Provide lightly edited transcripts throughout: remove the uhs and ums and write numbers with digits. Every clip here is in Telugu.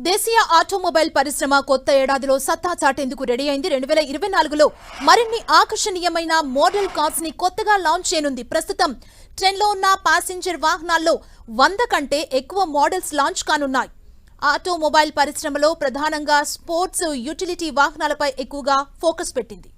దేశీయ ఆటోమొబైల్ పరిశ్రమ కొత్త ఏడాదిలో సత్తా చాటేందుకు రెడీ అయింది. 2024లో మరిన్ని ఆకర్షణీయమైన మోడల్ కార్స్ ని కొత్తగా లాంచ్ చేయనుంది. ప్రస్తుతం ట్రెండ్లో ఉన్న ప్యాసింజర్ వాహనాల్లో 100 కంటే ఎక్కువ మోడల్స్ లాంచ్ కానున్నాయి. ఆటోమొబైల్ పరిశ్రమలో ప్రధానంగా స్పోర్ట్స్, యూటిలిటీ వాహనాలపై ఎక్కువగా ఫోకస్ పెట్టింది.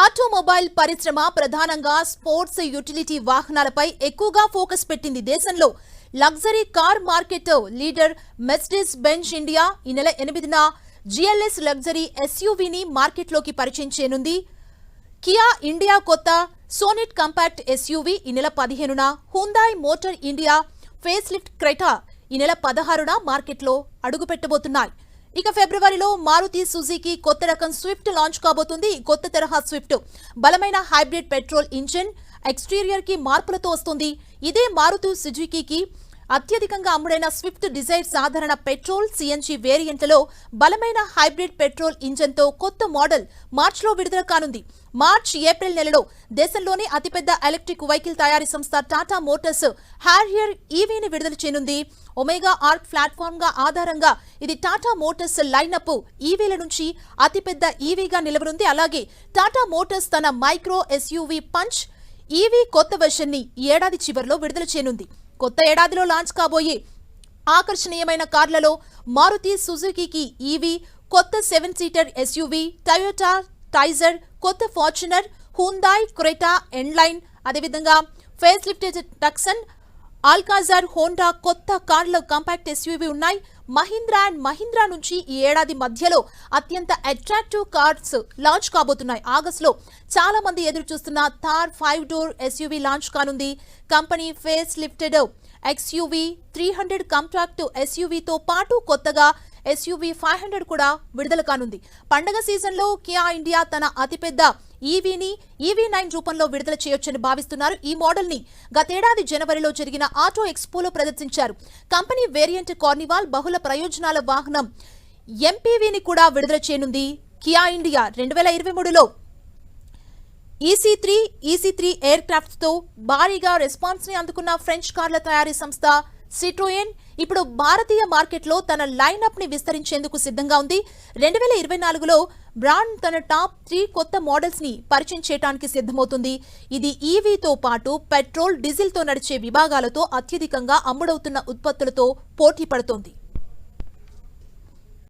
ఆటోమొబైల్ పరిశ్రమ ప్రధానంగా స్పోర్ట్స్, యూటిలిటీ వాహనాలపై ఎక్కువగా ఫోకస్ పెట్టింది. దేశంలో luxury car market leader Mercedes Benz India ఈ నెల 8న జిఎల్ఎస్ లగ్జరీ ఎస్యూవీని మార్కెట్లోకి పరిచయం చేయనుంది. కియా ఇండియా కొత్త సోనెట్ కాంపాక్ట్ ఎస్యూవీ ఈ నెల 15న, Hyundai Motor India facelift Creta ఈ నెల 16న మార్కెట్లో అడుగుపెట్టబోతున్నాయి. ఇక ఫిబ్రవరిలో మారుతి సుజుకి కొత్త రకం స్విఫ్ట్ లాంచ్ కాబోతుంది. కొత్త తరహా స్విఫ్ట్ బలమైన హైబ్రిడ్ పెట్రోల్ ఇంజిన్, ఎక్స్టీరియర్ కి మార్పులతో వస్తుంది. ఇదే మారుతి సుజుకి అత్యధికంగా అమ్ముడైన స్విఫ్ట్ డిజైర్ సాధారణ పెట్రోల్, సిఎన్జి వేరియంట్లలో బలమైన హైబ్రిడ్ పెట్రోల్ ఇంజన్తో కొత్త మోడల్ మార్చిలో విడుదల కానుంది. ఏప్రిల్ నెలలో దేశంలోనే అతిపెద్ద ఎలక్ట్రిక్ వెహికల్ తయారీ సంస్థ టాటా మోటార్స్ హ్యారియర్ ఈవీని విడుదల చేయనుంది. ఒమేగా ఆర్క్ ప్లాట్ఫామ్ గా ఆధారంగా ఇది టాటా మోటార్స్ లైనప్ ఈవీల నుంచి అతిపెద్ద ఈవీగా నిలవనుంది. అలాగే టాటా మోటార్స్ తన మైక్రో ఎస్యూవీ పంచ్ ఈవీ కొత్త వెర్షన్ ని ఈ ఏడాది చివరిలో విడుదల చేయనుంది. కొత్త ఏడాదిలో లాంచ్ కాబోయే ఆకర్షణీయమైన కార్లలో మారుతి సుజుకి ఈవీ, కొత్త 7 సీటర్ ఎస్యూవీ, టయోటా టైజర్, కొత్త ఫార్చునర్, హ్యుందాయ్ క్రెటా ఎండ్లైన్, అదేవిధంగా ఫేస్ లిఫ్టెడ్ టక్సన్, ఆల్కాజార్, హోండా కొత్త కార్ల కాంపాక్ట్ ఎస్యూవీ ఉన్నాయి. మహీంద్రా నుంచి ఈ ఏడాది మధ్యలో అత్యంత అట్రాక్టివ్ కార్స్ లాంచ్ కాబోతున్నాయి. ఆగస్టులో చాలా మంది ఎదురు చూస్తున్న థార్ 5 డోర్ ఎస్యూవీ లాంచ్ కానుంది. Company facelifted XUV 300 compact ఎస్యూవీతో పాటు కొత్తగా ఎస్యూవీ 500 కూడా విడుదల కానుంది. పండగ సీజన్లో కియా ఇండియా తన అతిపెద్ద ఈవీని EV9 రూపంలో విడుదల చేయొచ్చని భావిస్తున్నారు. ఈ మోడల్ ని గతేడాది జనవరిలో జరిగిన ఆటో ఎక్స్పోలో ప్రదర్శించారు. కంపెనీ వేరియంట్ కార్నివాల్ బహుళ ప్రయోజనాల వాహనం ఎంపీవీని కూడా విడుదల చేయనుంది. కియా ఇండియా 2023లో EC3 ఎయిర్ క్రాఫ్ట్ తో భారీగా రెస్పాన్స్ ని అందుకున్న ఫ్రెంచ్ కార్ల తయారీ సంస్థ సిట్రోయెన్ ఇప్పుడు భారతీయ మార్కెట్లో తన లైనప్ ని విస్తరించేందుకు సిద్ధంగా ఉంది. 2024లో బ్రాండ్ తన టాప్ 3 కొత్త మోడల్స్ ని పరిచయం చేయడానికి సిద్ధమవుతుంది. ఇది ఈవీతో పాటు పెట్రోల్, డీజిల్ తో నడిచే విభాగాలతో అత్యధికంగా అమ్ముడవుతున్న ఉత్పత్తులతో పోటీ పడుతోంది.